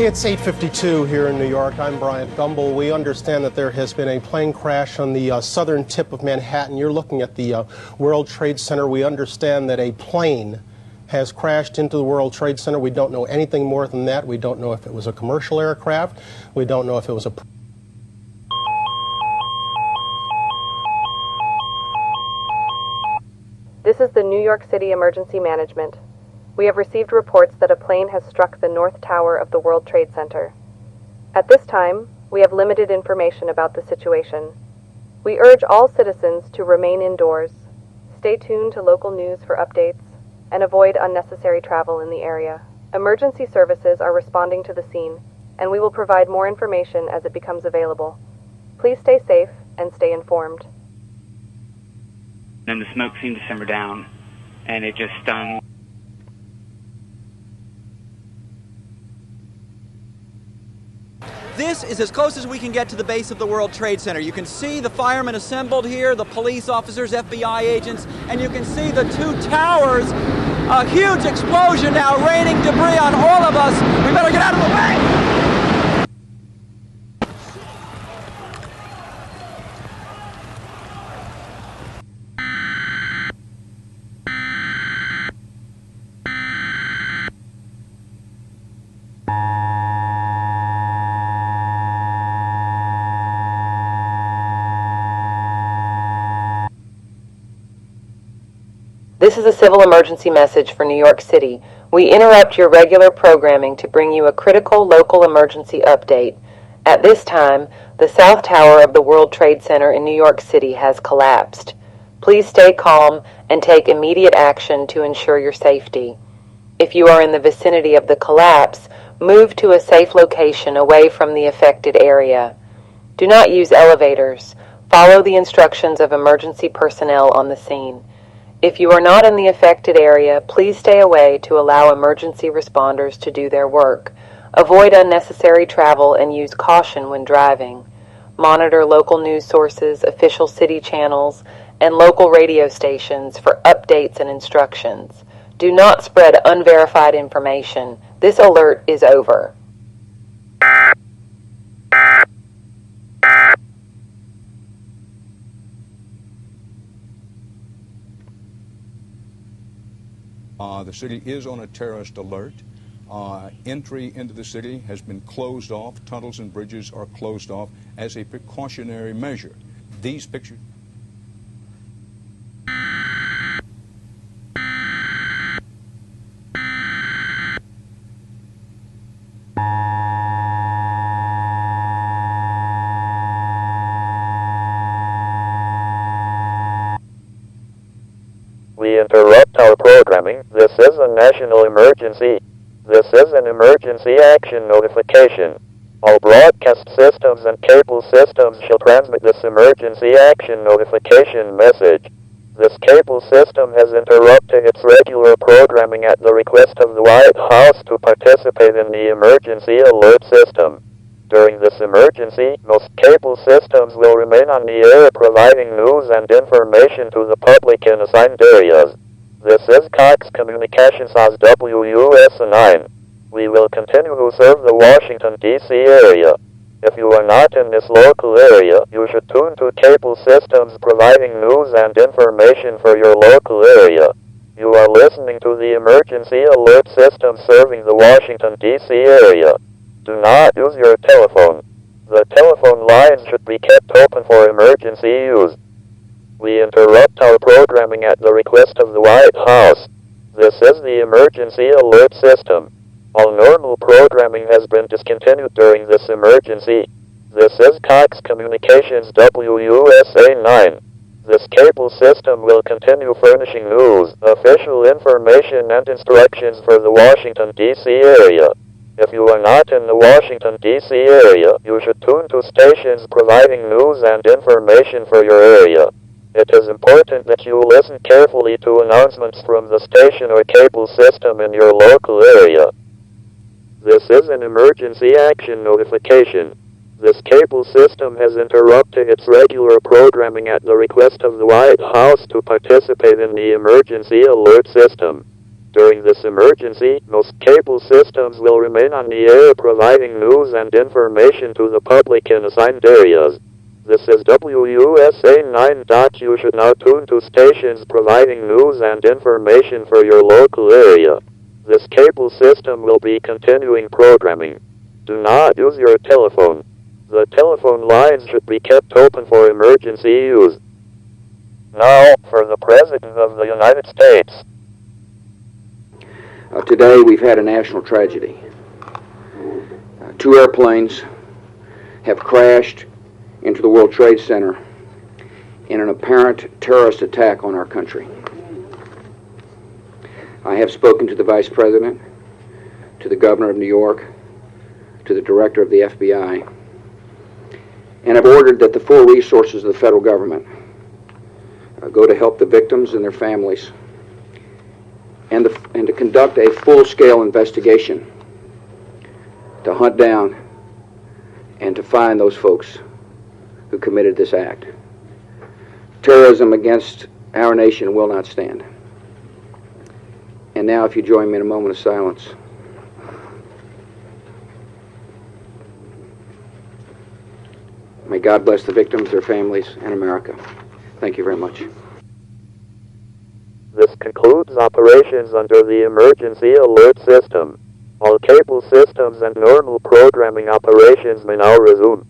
It's 8:52 here in New York. I'm Bryant Gumbel. We understand that there has been a plane crash on the southern tip of Manhattan. You're looking at the World Trade Center. We understand that a plane has crashed into the World Trade Center. We don't know anything more than that. We don't know if it was a commercial aircraft. We don't know if it was a... This is the New York City Emergency Management. We have received reports that a plane has struck the North Tower of the World Trade Center. At this time, we have limited information about the situation. We urge all citizens to remain indoors, stay tuned to local news for updates, and avoid unnecessary travel in the area. Emergency services are responding to the scene, and we will provide more information as it becomes available. Please stay safe and stay informed. And the smoke seemed to simmer down, and it just stung. This is as close as we can get to the base of the World Trade Center. You can see the firemen assembled here, the police officers, FBI agents, and you can see the two towers. A huge explosion now, raining debris on all of us. We better get out of the way! This is a civil emergency message for New York City. We interrupt your regular programming to bring you a critical local emergency update. At this time, the South Tower of the World Trade Center in New York City has collapsed. Please stay calm and take immediate action to ensure your safety. If you are in the vicinity of the collapse, move to a safe location away from the affected area. Do not use elevators. Follow the instructions of emergency personnel on the scene. If you are not in the affected area, please stay away to allow emergency responders to do their work. Avoid unnecessary travel and use caution when driving. Monitor local news sources, official city channels, and local radio stations for updates and instructions. Do not spread unverified information. This alert is over. The city is on a terrorist alert. Entry into the city has been closed off. Tunnels and bridges are closed off as a precautionary measure. These pictures... We interrupt our programming. This is a national emergency. This is an emergency action notification. All broadcast systems and cable systems shall transmit this emergency action notification message. This cable system has interrupted its regular programming at the request of the White House to participate in the emergency alert system. During this emergency, most cable systems will remain on the air providing news and information to the public in assigned areas. This is Cox Communications as WUS9. We will continue to serve the Washington, D.C. area. If you are not in this local area, you should tune to cable systems providing news and information for your local area. You are listening to the emergency alert system serving the Washington, D.C. area. Do not use your telephone. The telephone lines should be kept open for emergency use. We interrupt our programming at the request of the White House. This is the emergency alert system. All normal programming has been discontinued during this emergency. This is Cox Communications WUSA9. This cable system will continue furnishing news, official information, and instructions for the Washington, D.C. area. If you are not in the Washington, D.C. area, you should tune to stations providing news and information for your area. It is important that you listen carefully to announcements from the station or cable system in your local area. This is an emergency action notification. This cable system has interrupted its regular programming at the request of the White House to participate in the emergency alert system. During this emergency, most cable systems will remain on the air providing news and information to the public in assigned areas. This is WUSA 9. You should now tune to stations providing news and information for your local area. This cable system will be continuing programming. Do not use your telephone. The telephone lines should be kept open for emergency use. Now, for the President of the United States. Today we've had a national tragedy. 2 airplanes have crashed into the World Trade Center in an apparent terrorist attack on our country. I have spoken to the Vice President, to the Governor of New York, to the Director of the FBI, and have ordered that the full resources of the federal government go to help the victims and their families, and to conduct a full-scale investigation to hunt down and to find those folks who committed this act. Terrorism against our nation will not stand. And now, if you join me in a moment of silence. May God bless the victims, their families, and America. Thank you very much. This concludes operations under the emergency alert system. All cable systems and normal programming operations may now resume.